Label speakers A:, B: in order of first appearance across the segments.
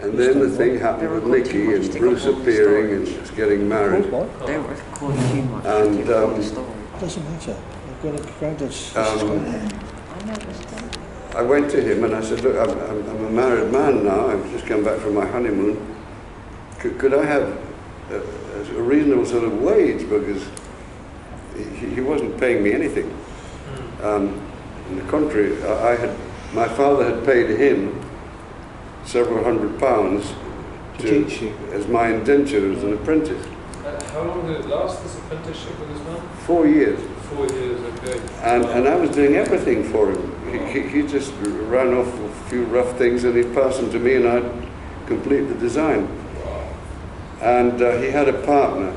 A: And then the thing happened with Nicky and Bruce appearing and us getting married.
B: Don't record too much.
A: And
C: doesn't matter. I've got a granddad's.
A: I went to him and I said, look, I'm a married man now. I've just come back from my honeymoon. Could I have a reasonable sort of wage, because he wasn't paying me anything. On the contrary, my father had paid him several £100
C: to teach you
A: as my indenture as an apprentice.
D: How long did it last, this apprenticeship with this man?
A: 4 years.
D: 4 years, okay.
A: And I was doing everything for him. He just ran off a few rough things and he'd pass them to me and I'd complete the design. And he had a partner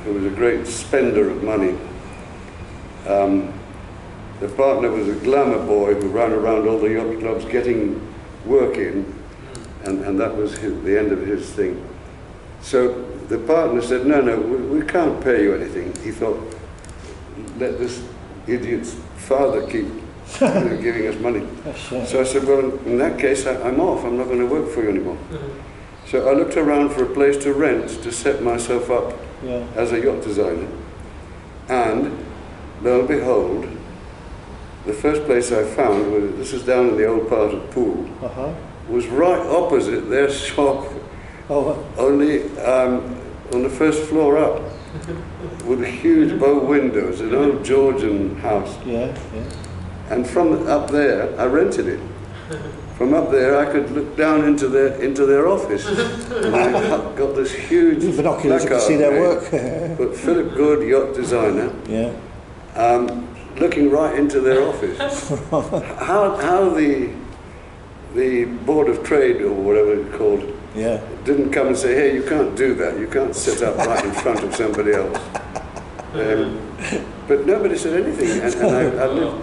A: who was a great spender of money. The partner was a glamour boy who ran around all the yacht clubs getting work in, and that was the end of his thing. So the partner said, no, we can't pay you anything. He thought, let this idiot's father keep giving us money. So I said, well, in that case, I'm off. I'm not going to work for you anymore. So I looked around for a place to rent to set myself up as a yacht designer. And lo and behold, the first place I found, this is down in the old part of Poole, was right opposite their shop, only on the first floor up, with huge bow windows, an old Georgian house. And from up there, I rented it. From up there, I could look down into their office. And I got this huge
C: binoculars to see their work.
A: But Philip Good, yacht designer, looking right into their office. How the Board of Trade, or whatever it's called, didn't come and say, hey, you can't do that. You can't sit up right in front of somebody else. But nobody said anything, and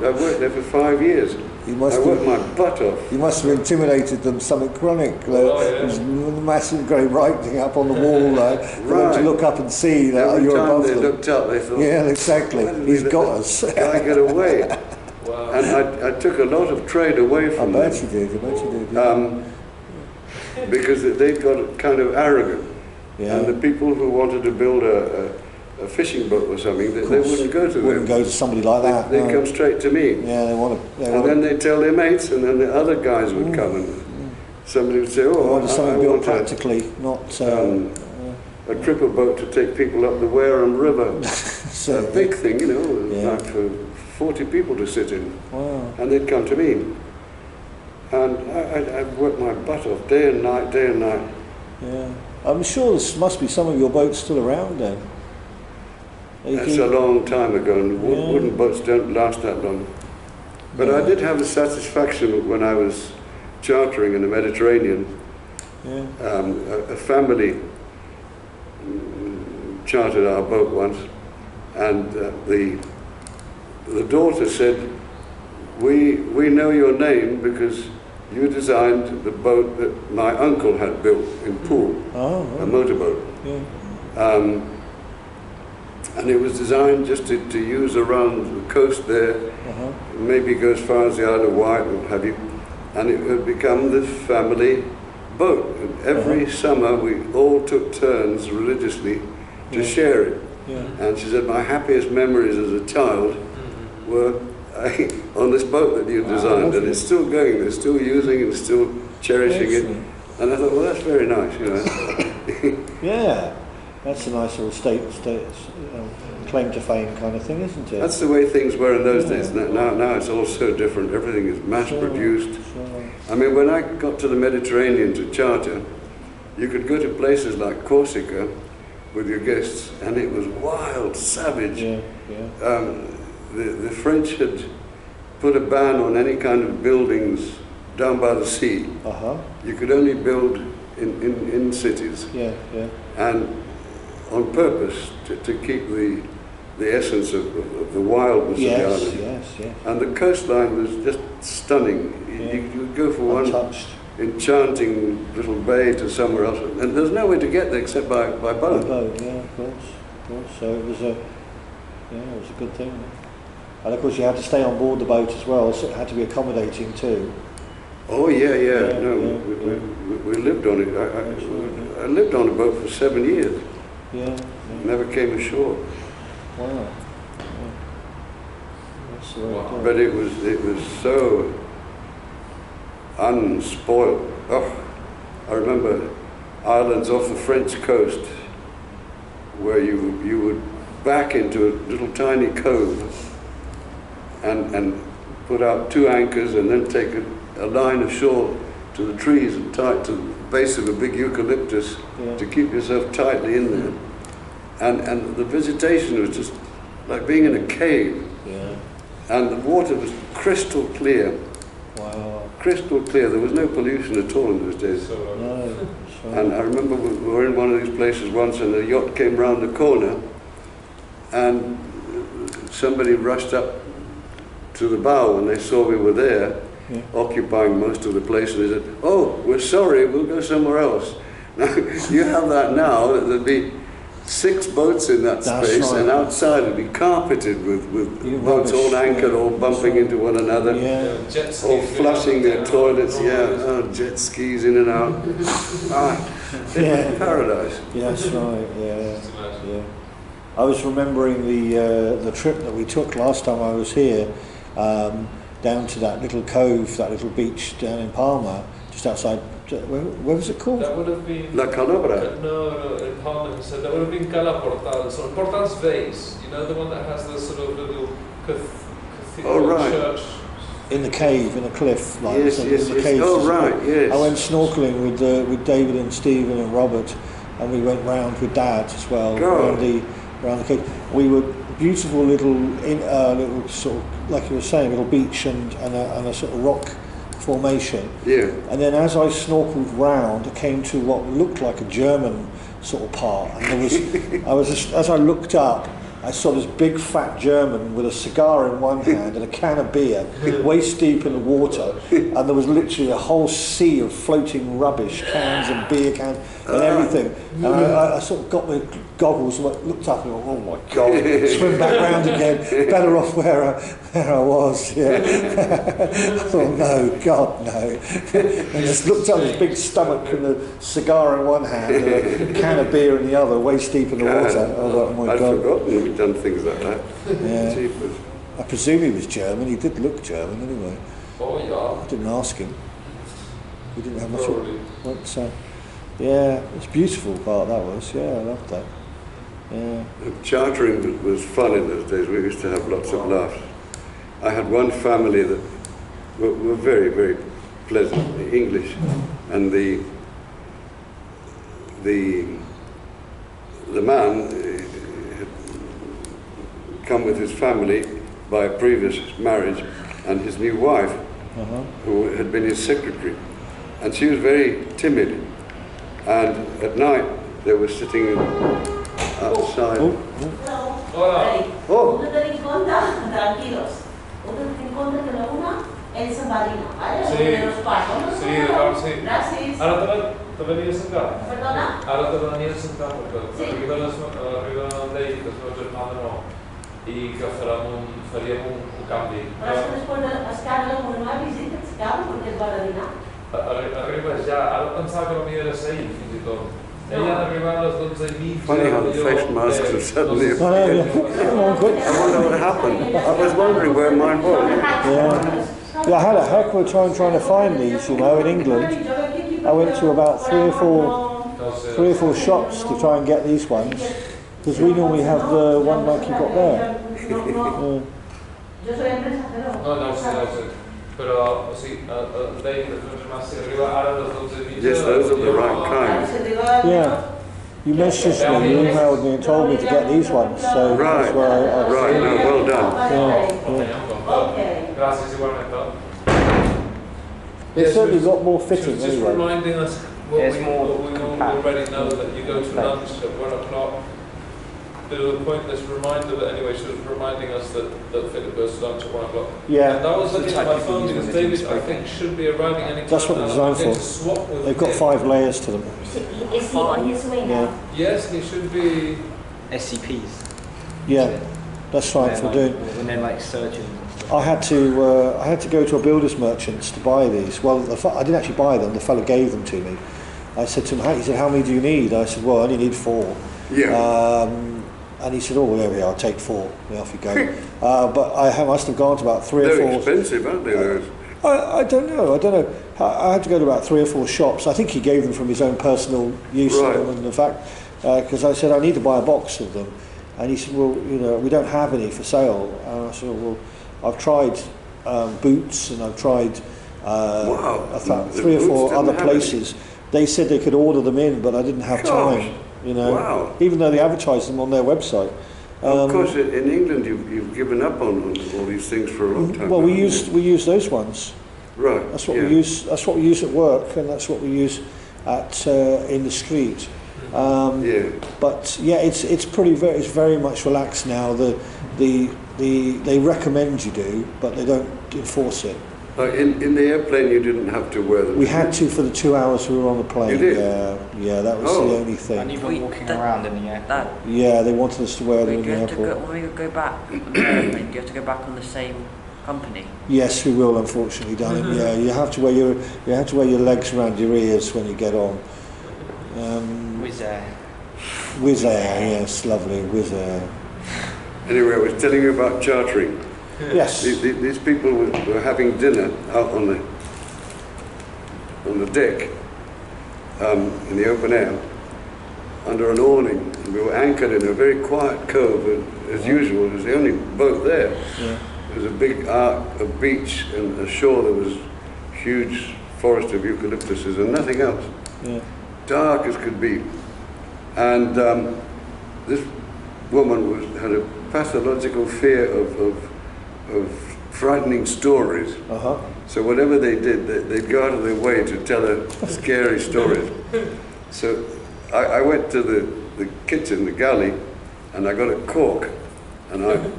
A: I worked there for 5 years. I worked my butt off.
C: You must have intimidated them something chronic. There's massive great writing up on the wall for them to look up and see that you're above them.
A: Every time they looked up, they thought,
C: yeah, exactly, he's got us.
A: Guy get away. Wow. And I took a lot of trade away from them.
C: I bet you did, yeah.
A: Because they got kind of arrogant. And the people who wanted to build a fishing boat or something, they wouldn't go to them.
C: Wouldn't go to somebody like that.
A: They'd come straight to me.
C: Yeah, they want to.
A: And then they'd tell their mates, and then the other guys would come, and somebody would say, "Oh,
C: I want something built practically, not
A: a triple boat to take people up the Wareham River." A big thing, like for 40 people to sit in.
C: Wow.
A: And they'd come to me, and I'd work my butt off day and night.
C: Yeah, I'm sure there must be some of your boats still around then.
A: That's a long time ago, and wooden boats don't last that long. But I did have the satisfaction when I was chartering in the Mediterranean. A family chartered our boat once, and the daughter said, we know your name because you designed the boat that my uncle had built in Poole, a motorboat. And it was designed just to use around the coast there, maybe go as far as the Isle of Wight, what have you, and it would become the family boat. And every summer we all took turns religiously to share it. And she said, my happiest memories as a child were on this boat that you designed, and it's still going, they're still using it, still cherishing it. And I thought, well, that's very nice,
C: Yeah. That's a nice little claim to fame kind of thing, isn't it?
A: That's the way things were in those days. Now it's all so different. Everything is mass-produced. I mean, when I got to the Mediterranean to charter, you could go to places like Corsica with your guests, and it was wild, savage. The French had put a ban on any kind of buildings down by the sea. You could only build in cities. And on purpose to keep the essence of the wildness of the island. And the coastline was just stunning. You would go from one enchanting little bay to somewhere else, and there's no way to get there except by boat.
C: By boat, yeah, of course. So it was a good thing. And of course you had to stay on board the boat as well, so it had to be accommodating too.
A: Oh we lived lived on it. I lived on a boat for 7 years.
C: Yeah.
A: Never came ashore.
C: Wow. Yeah. That's the way to do it.
A: But it was so unspoiled. Oh, I remember islands off the French coast where you would back into a little tiny cove and put out 2 anchors and then take a line ashore to the trees and tie it to the base of a big eucalyptus to keep yourself tightly in there. And the vegetation was just like being in a cave.
C: Yeah.
A: And the water was crystal clear.
C: Wow.
A: Crystal clear. There was no pollution at all in those days.
C: No.
A: And I remember we were in one of these places once and a yacht came round the corner and somebody rushed up to the bow when they saw we were there, occupying most of the place, and they said, "Oh, we're sorry, we'll go somewhere else." Now, you have that now, there'd be 6 boats in that space, and outside it'd be carpeted with boats all anchored, all bumping into one another, all flushing their toilets, jet skis in and out. Paradise.
C: Yeah, that's right. Yeah. I was remembering the trip that we took last time I was here, down to that little cove, that little beach down in Palma, just outside. Where was it called?
D: That would have been...
A: La Calabra.
D: No, in Palma, he said that would have been Cala Portal, so Portal's vase, you know, the one that has the sort of little cathedral church.
C: In the cave, in a cliff, like
A: yes.
C: Yes.
A: Oh, right, yes.
C: I went snorkeling with David and Stephen and Robert, and we went round with Dad as well around the cave. We were beautiful little sort of, like you were saying, little beach and a sort of rock formation. Yeah. And then as I snorkeled round, I came to what looked like a German sort of part, and as I looked up, I saw this big fat German with a cigar in one hand and a can of beer, waist deep in the water, and there was literally a whole sea of floating rubbish, cans and beer cans and everything. And I sort of got my goggles and looked up and went, oh my God, swim back round again, better off where I was. Yeah. I thought, no, God, no. And just looked up, this big stomach and the cigar in one hand and a can of beer in the other, waist deep in the water. I thought, oh my God.
A: I'd forgotten we'd done things like that.
C: Yeah. I presume he was German. He did look German anyway.
D: Oh yeah.
C: I didn't ask him. We didn't have much. Yeah, it's a beautiful part that was. Yeah, I loved that. Yeah.
A: Chartering was fun in those days. We used to have lots of laughs. I had one family that were very, very pleasant, English, and the man had come with his family by a previous marriage, and his new wife, who had been his secretary, and she was very timid. And at night they were sitting outside.
D: Te venies a sentar? Perdona? Ara te venies a sentar perquè arriben d'ell, que és meu germà de nou, i que faríem un canvi.
E: Però és que després escala una visita, escala, perquè es va a dinar.
D: Arriba ja, ara pensava que no m'hi era ahir, fins i tot. Ella ha d'arribar a les 12:30.
A: Funny how the face masks have suddenly appeared. I wonder what happened. I was wondering where mine was.
C: Yeah, I had a heck of a time trying to find these, in England. I went to about three or four shops to try and get these ones, because we normally have the one like you got there.
A: Yes, those are the right kind.
C: Yeah. You messaged me, you emailed me and told me to get these ones, so that's why I
A: right, no, well done.
C: It's certainly got more fitting
D: just
C: anyway.
D: Reminding us what we already know, that you go to lunch at 1 o'clock. Bit of a pointless reminder, but anyway, she was reminding us that Philip goes to lunch at 1 o'clock.
C: Yeah.
D: And that was looking at my phone because David, I think, should be arriving any time.
C: That's what they're designed for. They've got 5 layers to them.
E: Is he on his way now?
D: Yes, he should be.
B: SCPs.
C: Yeah, that's right. For doing.
B: When they're like surgeons.
C: I had to go to a builder's merchants to buy these. Well, I didn't actually buy them. The fellow gave them to me, I said to him, he said, how many do you need? I said, well, I only need 4.
A: Yeah.
C: And he said, oh, well, there we are, take 4. Yeah, off you go. But I must have gone to about 3 or 4.
A: They're expensive, aren't they, those?
C: I don't know. I had to go to about 3 or 4 shops. I think he gave them from his own personal use
A: Right.
C: of them, and the fact, because I said, I need to buy a box of them. And he said, well, we don't have any for sale. And I said, well, I've tried Boots, and I've tried
A: Wow.
C: I found
A: The
C: 3 or
A: Boots
C: 4
A: didn't
C: other
A: have
C: places. They said they could order them in, but I didn't have
A: Gosh.
C: time.
A: Wow.
C: Even though they advertised them on their website.
A: Of course, in England, you've given up on all these things for a long time.
C: Well, we
A: haven't you?
C: use those ones.
A: Right.
C: That's what
A: yeah.
C: we use. That's what we use at work, and that's what we use at in the street.
A: Yeah.
C: But yeah, it's it's very much relaxed now. They recommend you do, but they don't enforce it.
A: In the airplane, you didn't have to wear them.
C: We had to for the 2 hours we were on the plane.
A: You did?
C: Yeah, that was
A: Oh.
C: the only
B: And
C: thing.
B: even walking around in the airport.
C: Yeah, they wanted us to wear them in the
F: When
C: airport.
F: we go back on the airplane, do you have to go back on the same company?
C: Yes, we will, unfortunately, darling. Yeah, you have to wear your legs around your ears when you get on.
B: Wizz Air.
C: Wizz Air, yes, lovely, Wizz Air.
A: Anyway, I was telling you about chartering.
C: Yes.
A: These people were having dinner out on the deck in the open air under an awning. And we were anchored in a very quiet cove, and as usual, it was the only boat there.
C: Yeah.
A: There was a big arc of beach and ashore there was a huge forest of eucalyptuses and nothing else.
C: Yeah.
A: Dark as could be. And this woman had a pathological fear of frightening stories.
C: Uh-huh.
A: So whatever they did, they'd go out of their way to tell her scary stories. So I went to the kitchen, the galley, and I got a cork, and I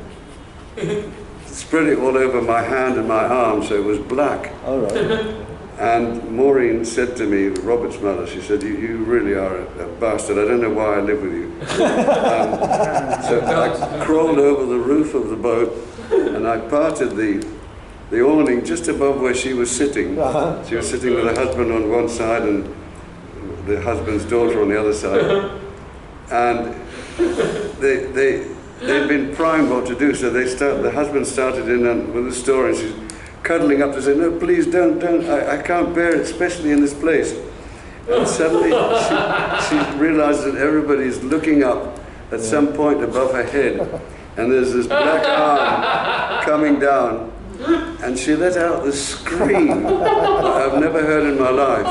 A: spread it all over my hand and my arm so it was black.
C: All right.
A: And Maureen said to me, Robert's mother, she said, you really are a bastard. I don't know why I live with you. So I crawled over the roof of the boat and I parted the awning just above where she was sitting.
C: Uh-huh.
A: She was sitting with her husband on one side and the husband's daughter on the other side. And they'd been primed what to do, so the husband started in with the story, and she's cuddling up to say, no, please don't, I can't bear it, especially in this place. And suddenly she realized that everybody's looking up at some point above her head, and there's this black arm coming down, and she let out this scream I've never heard in my life.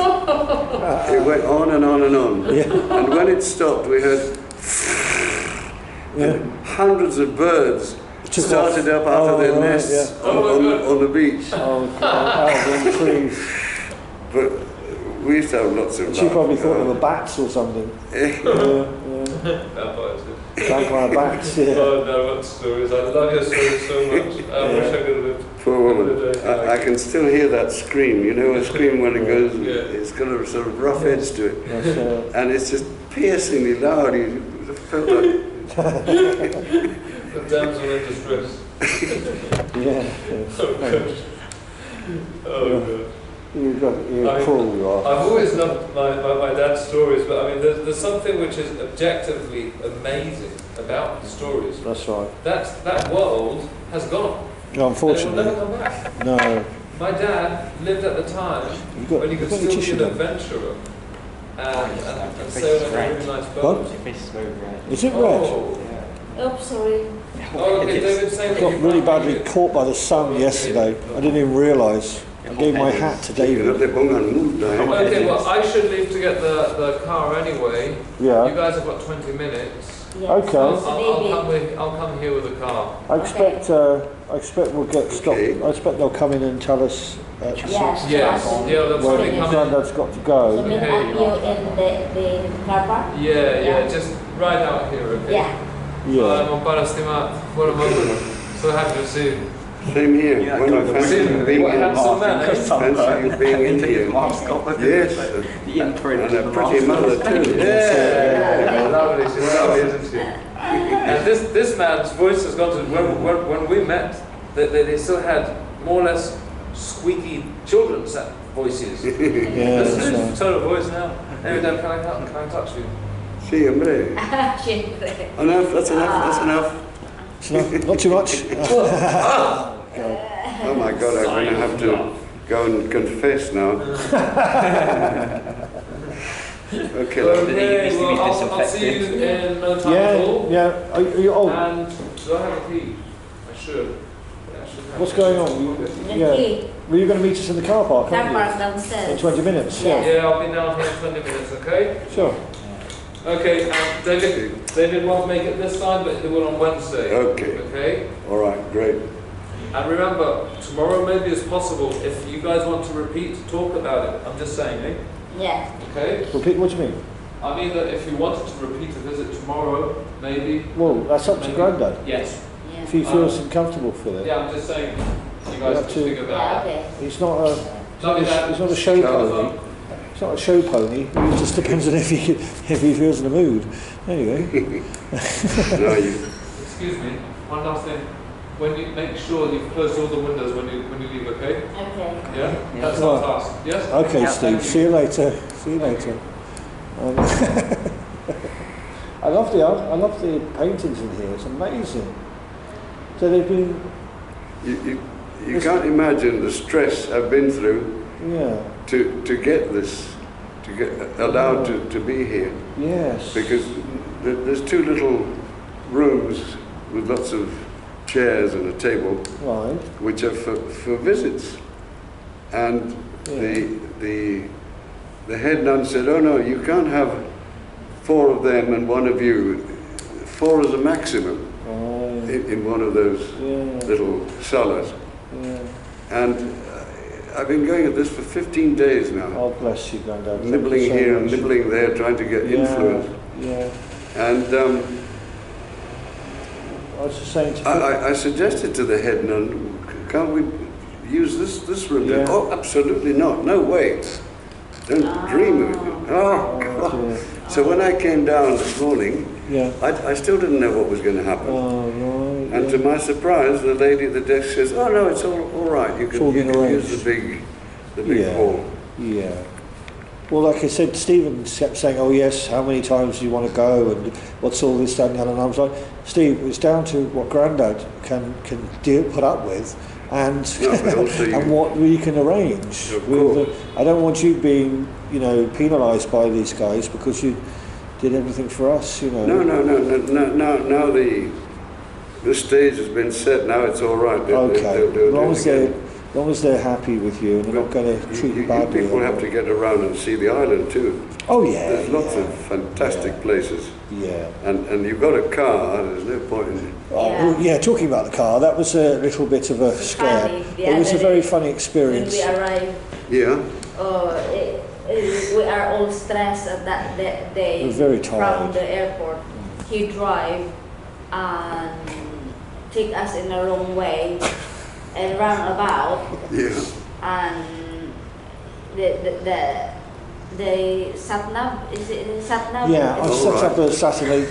A: It went on and on and on. And when it stopped, we heard and hundreds of birds started up out of their nests on the beach.
C: Oh, God, out of the trees.
A: But we used to have lots of
C: She
A: laughs.
C: probably thought they were bats or something. Vampire bats, yeah.
D: Oh no, what stories. I love your stories so much. I wish I could have lived.
A: Poor woman. I can still hear that scream. You know, a scream when it goes,
D: Yeah.
A: it's got a sort of rough edge to it.
C: That's,
A: And it's just piercingly loud. You felt like...
D: The damsel in distress.
C: yeah.
D: Oh gosh. Oh god.
C: You're cruel, you are.
D: I've always loved my dad's stories, but I mean, there's something which is objectively amazing about the stories.
C: That's right.
D: That world has gone.
C: No,
D: And it will
C: unfortunately.
D: never come back.
C: No.
D: My dad lived at the time when you could
C: you've got your
D: still
C: tissue
D: be an
C: then.
D: adventurer and
B: Your
D: sail
B: face is
D: on a
B: red.
D: really nice
C: What?
D: boat.
B: Your face is very red.
C: Is it red?
D: Oh,
E: Oops, sorry.
D: oh okay, David saying
C: I
D: that
C: got
D: you
C: really
D: can't
C: badly
D: make it.
C: caught by the sun yesterday. I didn't even realise. I gave my hat to David.
A: Okay,
D: Okay, well, I should leave to get the car anyway.
C: Yeah.
D: You guys have got 20 minutes.
E: Yes,
C: Okay.
E: it's a baby.
D: I'll come here with the car.
C: I expect we'll get stopped.
A: Okay.
C: I expect they'll come in and tell us
E: Yes.
D: Yes, yeah, they'll
C: where
D: probably come in.
C: Granddad's got to
E: So
C: go.
E: meet
D: Okay.
E: up you in the car park?
D: Yeah, just right out here, okay?
E: Yeah.
C: Yeah.
D: Non para stimato, buon lavoro. So happy to see you.
A: Same here.
B: Yeah,
A: When I
B: go
A: fancy you being
D: What
A: in
D: handsome man, eh?
A: fancy you being in here. Yes.
B: The imprint.
A: And a pretty mother too.
D: Yeah, lovely. She's lovely, isn't she? And this man's voice has gone to when we met. They still had more or less squeaky children sat voices.
C: Yeah,
D: Listen
C: that's
D: to
C: right.
D: his tone of voice now. Anyway, Dan, can I touch you?
A: See, hombre.
E: Siempre.
A: Enough, that's enough, that's enough.
C: It's not too much.
A: Oh my God, I'm going to have to go and confess now. Okay, love.
D: Okay, well, I'll see you in no time at all.
C: Yeah.
D: And do I have a key? I should. Yeah, I should have
C: What's
D: a
C: going
D: key.
C: on? Yeah. Well, you're going to meet us in the car park,
E: Car
C: aren't
E: park
C: you?
E: downstairs.
C: In 20 minutes.
E: Yeah.
D: Yeah, I'll be down here in 20 minutes, okay?
C: Sure.
D: Okay, David won't make it this time, but he will on Wednesday.
A: Okay.
D: Okay?
A: All right, great.
D: And remember, tomorrow maybe is possible. If you guys want to repeat, talk about it. I'm just saying, eh?
E: Yeah.
D: Okay?
C: Repeat, what do you mean?
D: I mean that if you wanted to repeat a visit tomorrow, maybe.
C: Well, that's up to
D: Maybe.
C: Grandad.
D: Yes.
E: Yeah.
C: If he feels comfortable for it.
D: Yeah, I'm just saying. You
C: You
D: guys
C: have
D: can
C: to-
D: figure that
E: Yeah,
D: out.
E: okay.
C: He's not a, he's not a show
A: Charles.
C: pony. He's not a show pony. It just depends on if he feels in the mood. Anyway.
A: No, you.
D: Excuse me. One last thing. When you make sure you've closed all the windows when you leave, okay?
E: Okay.
D: Yeah. That's
C: Right.
D: our task. Yes.
C: Okay,
F: Yeah,
C: Steve.
F: thank you.
C: See you later. See you later. I love the paintings in here. It's amazing. So they've been,
A: You can't imagine the stress I've been through
C: yeah,
A: to get this, to get allowed to be here.
C: yes.
A: Because there's two little rooms with lots of chairs and a table,
C: Right.
A: which are for visits. And
C: Yeah.
A: the head nun said, "Oh no, you can't have 4 of them and 1 of you. 4 is a maximum in one of those
C: Yeah.
A: little salas."
C: Yeah.
A: And I've been going at this for 15 days now,
C: Oh, bless you, Grandad. Thank you
A: nibbling
C: so
A: here and
C: much.
A: nibbling there, trying to get influence.
C: Yeah.
A: And
C: I was just saying to
A: I suggested to the head nun, can't we use this room?
C: Yeah.
A: Oh, absolutely not. No way. Don't dream of it. Oh, God.
C: dear.
A: So when I came down this morning,
C: Yeah.
A: I still didn't know what was going to happen.
C: Oh, right.
A: And to my surprise, the lady at the desk says, "Oh no, it's all right. You
C: all
A: can
C: been
A: use
C: arranged."
A: the big
C: Yeah.
A: hall."
C: Yeah. Well, like I said, Stephen kept saying, "Oh yes, how many times do you want to go, and what's all this, that, and the other?" And I was like, "Steve, it's down to what Grandad can put up with, and
A: No, but also you-
C: and what we can arrange."
A: Of course.
C: I don't want you being, penalised by these guys because you did everything for us,
A: No. Now the stage has been set. Now it's all right.
C: Okay.
A: They'll
C: As long
A: do
C: as
A: it again.
C: as long as they're happy with you and they're not going to treat you badly.
A: People have to get around and see the island too.
C: Oh yeah.
A: There's lots
C: yeah.
A: of fantastic places,
C: Yeah.
A: and you've got a car. There's no point in.
C: Oh,
E: Yeah.
C: well, yeah, talking about the car, that was a little bit of a scare.
E: Funny, the
C: It was a
E: other
C: very
E: day
C: funny
E: When
C: experience.
E: we arrived,
A: Yeah.
E: we are all stressed at that day.
C: We're very
E: From
C: tired.
E: the airport, he drive and take us in the wrong way and run about,
A: Yeah.
E: and the sat nav, is it sat nav?
C: Yeah, I've
A: Oh,
C: set
A: right.
C: up a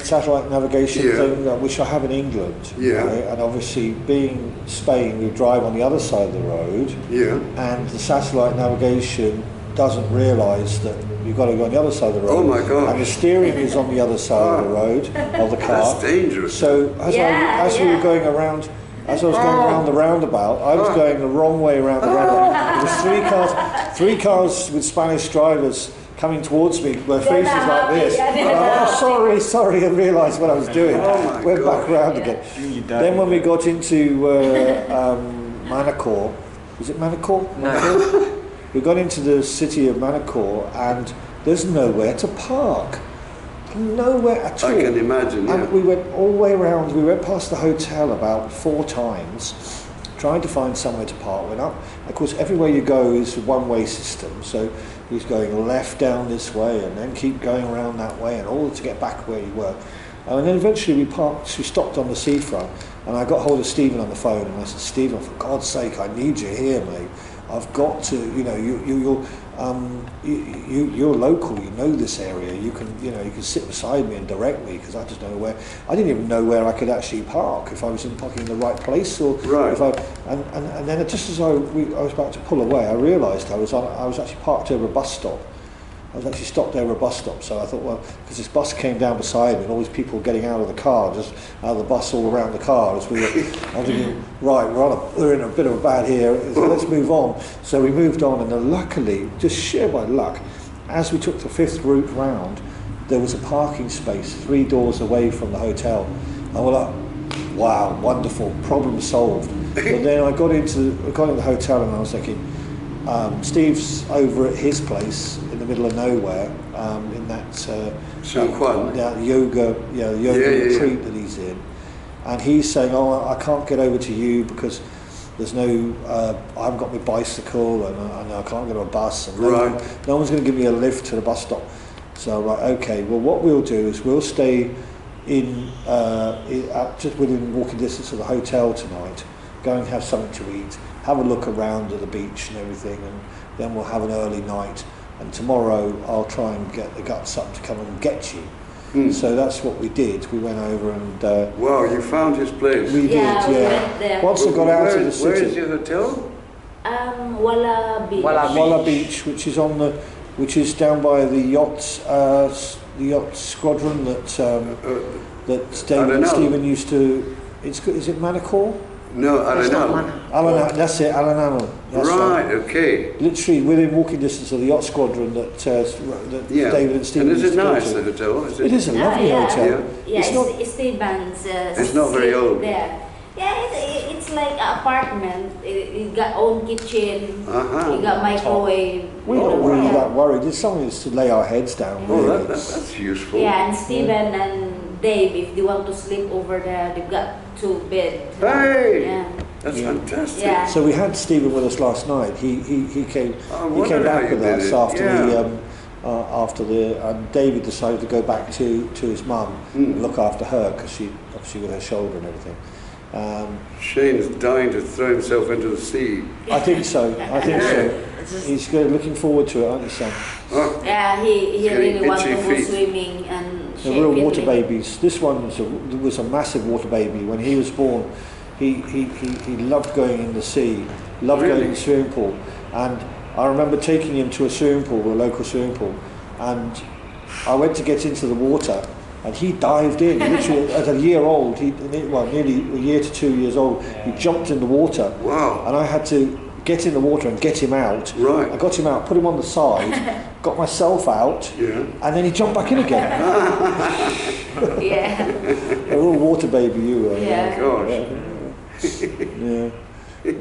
C: satellite navigation
A: Yeah.
C: thing, which I have in England.
A: Yeah.
C: right? And obviously, being Spain, we drive on the other side of the road,
A: Yeah.
C: and the satellite navigation doesn't realise that you've got to go on the other side of the road.
A: Oh my gosh.
C: And the steering is on the other side of the road of the car.
A: That's dangerous.
C: So as we
E: Yeah.
C: were going around, as I was going around the roundabout, I was going the wrong way around the roundabout. There was three cars with Spanish drivers coming towards me, their faces
E: not
C: like
E: happy.
C: this.
E: Yeah, they're
C: And I,
E: not
C: oh, sorry, and realised what I was doing.
A: Oh my
C: Went back
A: gosh.
C: round
E: Yeah.
C: again.
B: You don't.
C: Then when we got into Manacor, was it Manacor?
F: No.
C: We got into the city of Manacor and there's nowhere to park. Nowhere at all.
A: I can imagine.
C: And
A: Yeah.
C: we went all the way around. We went past the hotel about 4 times, trying to find somewhere to park. Went up. Of course, everywhere you go is a one-way system. So he's going left down this way, and then keep going around that way, and all to get back where you were. And then eventually we parked. We stopped on the seafront, and I got hold of Stephen on the phone, and I said, "Stephen, for God's sake, I need you here, mate. I've got to. You're local. You know this area. you can sit beside me and direct me, because I just don't know where. I didn't even know where I could actually park, if I was parking in the right place, or if I. And then just as I was about to pull away, I realised I was actually parked over a bus stop. I was actually stopped over a bus stop, so I thought, well, because this bus came down beside me, and all these people getting out of the car, just out of the bus all around the car, as we were, I was thinking, right, we're in a bit of a bad here, so let's move on. So we moved on, and then luckily, just sheer by luck, as we took the 5th route round, there was a parking space 3 doors away from the hotel. And we're like, wow, wonderful, problem solved. But then I got into the hotel, and I was thinking, Steve's over at his place in the middle of nowhere, in that yoga retreat that he's in, and he's saying, "Oh, I can't get over to you because there's no, I haven't got my bicycle, and I can't get on a bus, and no one's going to give me a lift to the bus stop." So okay, well, what we'll do is we'll stay just within walking distance of the hotel tonight, go and have something to eat, have a look around at the beach and everything, and then we'll have an early night, and tomorrow I'll try and get the guts up to come and get you. So that's what we did. We went over and
A: wow, you found his place.
C: We did, yeah.
E: We went there.
C: Once I got out of the city.
A: Where is your hotel?
E: Walla Beach.
C: Walla Beach, which is down by the yacht squadron that David and Stephen used to. Is it Manacor?
A: No, Alanal.
C: That's it, Alanal.
A: Right, okay.
C: Literally within walking distance of the yacht squadron that David and Stephen
A: used to go to. And is it nice, the hotel?
C: It is a lovely hotel.
E: Yeah, it's Stephen's.
A: It's not very old.
E: There. Yeah, it's like an apartment. It got own kitchen. It got microwave.
C: We're not really that worried. It's something to lay our heads down. Really.
A: That's useful.
E: Yeah, and Stephen and Dave, if they want to sleep over there, they've got 2 beds.
A: Hey,
E: yeah.
A: That's fantastic.
E: Yeah.
C: So we had Stephen with us last night. He came back with us after and David decided to go back to his mum and look after her, because she obviously with her shoulder and everything.
A: Shane's dying to throw himself into the sea.
C: I think so. He's looking forward to it, aren't you, son?
E: Yeah, he really wants to go swimming and
C: they're real water babies. This one was a massive water baby. When he was born, he loved going in the sea, loved going in the swimming pool. And I remember taking him to a swimming pool, a local swimming pool, and I went to get into the water, and he dived in. Literally, at a year old, nearly a year to 2 years old, he jumped in the water.
A: Wow!
C: And I had to get in the water and get him out.
A: Right.
C: I got him out, put him on the side, got myself out, and then he jumped back in again.
E: Yeah.
C: A real water baby you were.
E: Yeah.
A: Gosh.
C: Yeah.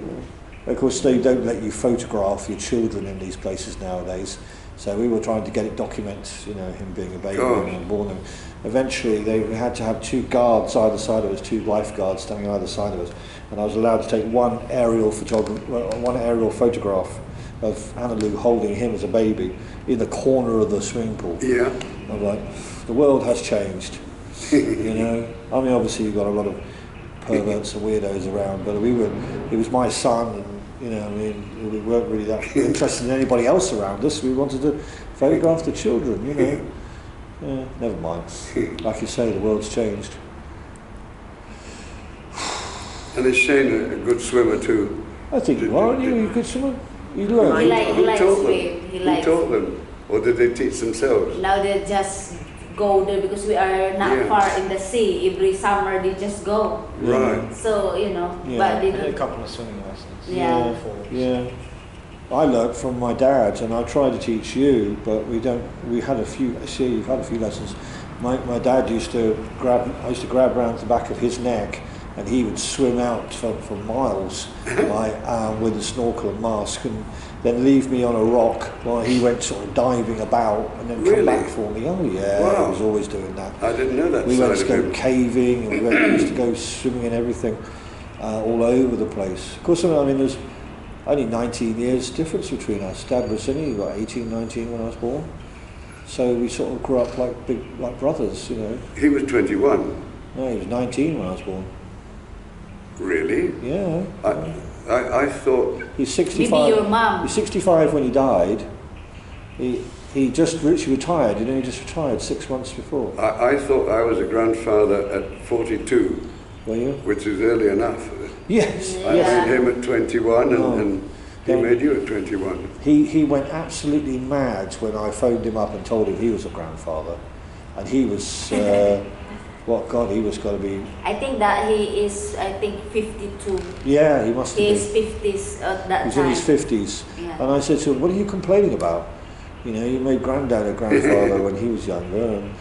C: Of course, they don't let you photograph your children in these places nowadays. So we were trying to get it document, him being a baby and born. And eventually, we had to have 2 guards either side of us, 2 lifeguards standing either side of us, and I was allowed to take one aerial photograph of Annalou holding him as a baby in the corner of the swimming pool.
A: Yeah.
C: I'm like, the world has changed. I mean, obviously you've got a lot of perverts and weirdos around, but it was my son, and we weren't really that interested in anybody else around us. We wanted to photograph the children, never mind. Like you say, the world's changed.
A: And is Shane a good swimmer too?
C: I think you are, aren't you? A good swimmer? You learn.
E: He likes swim.
A: Who taught them? Or did they teach themselves?
E: Now they just go there because we are not far in the sea. Every summer they just go.
A: Right.
E: So, but they
B: I did a
E: don't.
B: couple of swimming lessons.
E: Yeah.
C: Yeah. I learnt from my dad, and I tried to teach you, but we had a few. See, you've had a few lessons. My dad used to grab around the back of his neck, and he would swim out for miles with a snorkel and mask, and then leave me on a rock while he went sort of diving about, and then come back for me. Oh yeah,
A: wow.
C: He was always doing that.
A: I didn't know that.
C: We went to go caving, and we used to go swimming and everything, all over the place. Of course, there's only 19 years difference between us. Dad was only 18, 19 when I was born, so we sort of grew up like brothers,
A: He was 21.
C: No, he was 19 when I was born.
A: Really?
C: Yeah.
A: I thought
C: he's 65.
E: Maybe your mom.
C: He's 65 when he died. He He just literally retired, he just retired 6 months before.
A: I thought I was a grandfather at 42,
C: Were you?
A: which is early enough.
C: Yes.
A: I made him at 21 and he
C: Yeah.
A: made you at 21.
C: He went absolutely mad when I phoned him up and told him he was a grandfather. And he was, what God, he was going to be...
E: I think that he is, 52.
C: Yeah, he must have
E: He
C: been.
E: is 50s at that
C: He's
E: time.
C: in his 50s.
E: Yeah.
C: And I said to him, what are you complaining about? You know, you made Granddad a grandfather when he was younger, and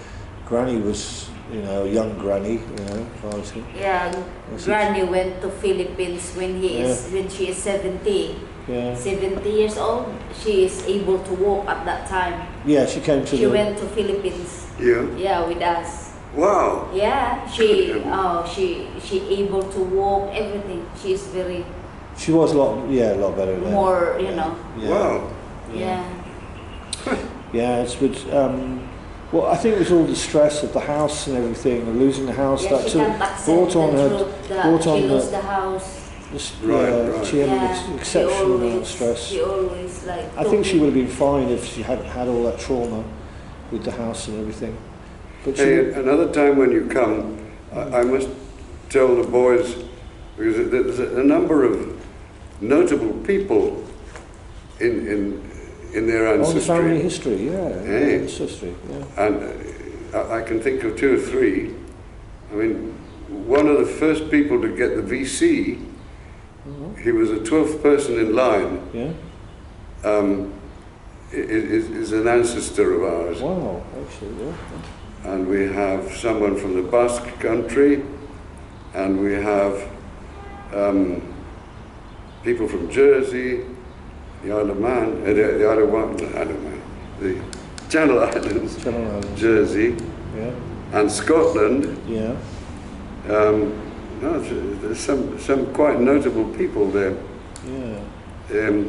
C: Granny was, you know, a young Granny, you know, obviously.
E: Yeah, Granny went to Philippines when she is 70.
C: Yeah.
E: 70 years old. She is able to walk at that time.
C: Yeah, she came to
E: She went to Philippines.
A: Yeah.
E: Yeah, with us.
A: Wow.
E: Yeah, she able to walk, everything. She's very
C: She was a lot better than
E: more, you know.
C: Yeah.
A: Wow.
E: Yeah.
C: Yeah, it's good. Well, I think it was all the stress of the house and everything, and losing the house.
E: Yeah,
C: that
E: she can't accept she lost the house.
A: Right.
C: She had
E: Yeah,
C: an exceptional amount of
E: she
C: stress.
E: always like.
C: I think she would have been fine if she hadn't had all that trauma with the house and everything. But
A: Hey, another time when you come, I must tell the boys, because there's a number of notable people in their
C: on the
A: ancestry.
C: family history, yeah,
A: Hey.
C: ancestry, yeah.
A: And I can think of 2 or 3. I mean, one of the first people to get the VC, he was the 12th person in line,
C: Yeah.
A: is an ancestor of ours.
C: Wow, actually, yeah.
A: And we have someone from the Basque country, and we have people from Jersey, the Isle of Man, the Isle of Man, the Channel Islands,
C: Channel Islands.
A: Jersey,
C: Yeah.
A: and Scotland.
C: Yeah.
A: No, there's some quite notable people there.
C: Yeah.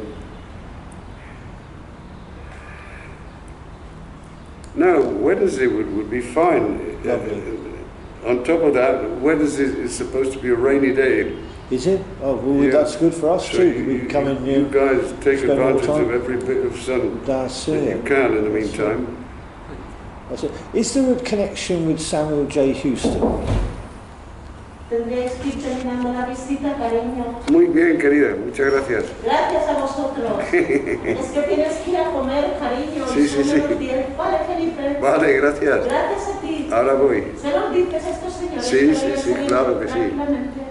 A: No, Wednesday would be fine.
C: Lovely.
A: On top of that, Wednesday is supposed to be a rainy day.
C: Is it? Oh, well,
A: Yeah.
C: that's good for us
A: So
C: too. We can come in
A: you
C: here.
A: guys take
C: spend more
A: advantage
C: time.
A: of every bit of sun
C: That's
A: that you
C: it.
A: can in the meantime.
C: That's it. Is there a connection with Samuel J. Houston?
G: Tendréis que ir terminando la visita, cariño.
A: Muy bien, querida, muchas gracias.
G: Gracias a vosotros. Es que tienes que ir a comer, cariño.
A: Sí,
G: y
A: sí,
G: se
A: sí.
G: los diré. Vale, Felipe.
A: Vale, gracias.
G: Gracias a ti.
A: Ahora voy.
G: Se los dices a estos señores.
A: Sí,
G: que
A: sí,
G: vayan
A: sí,
G: saliendo
A: claro que sí.
G: tranquilamente.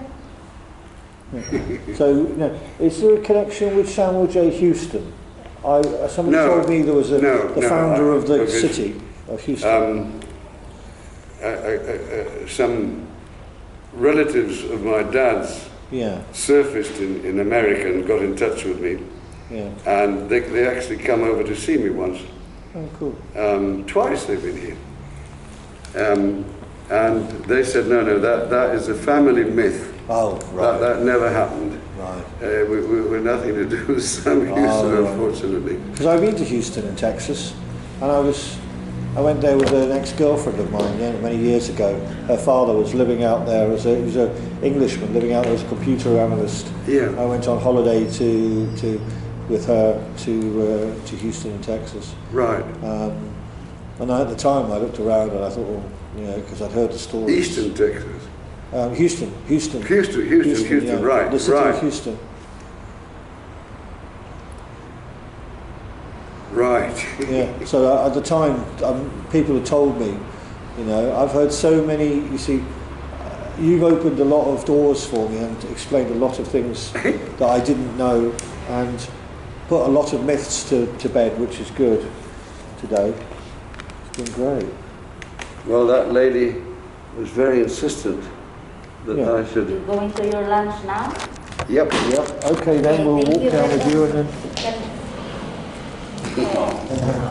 C: So, no, is there a connection with Samuel J. Houston? Somebody
A: No,
C: told me there was the
A: no,
C: founder of the
A: okay.
C: city of Houston.
A: Some relatives of my dad's
C: Yeah,
A: surfaced in America and got in touch with me,
C: yeah.
A: and they actually come over to see me once.
C: Oh, cool.
A: Twice they've been here. And they said, no, that is a family myth.
C: Oh, right.
A: That never happened.
C: Right.
A: We're nothing to do with Sam Houston,
C: right.
A: unfortunately.
C: Because I've been to Houston in Texas, and I went there with an ex-girlfriend of mine many years ago. Her father was living out there he was an Englishman living out there as a computer analyst.
A: Yeah.
C: I went on holiday with her to Houston in Texas.
A: Right.
C: And at the time I looked around and I thought, well, you know, because I'd heard the stories.
A: Eastern Texas.
C: Houston.
A: Houston,
C: Yeah,
A: right,
C: the city
A: right.
C: of Houston.
A: Right.
C: Yeah. So at the time, people had told me, you know, I've heard so many. You see, you've opened a lot of doors for me and explained a lot of things that I didn't know, and put a lot of myths to bed, which is good today. It's been great.
A: Well, that lady was very insistent that
C: Yeah.
A: I should.
E: You're going to your lunch now?
A: Yep.
C: Okay, then we'll
E: Thank
C: walk
E: you
C: down
E: very
C: with you and then.
E: Can-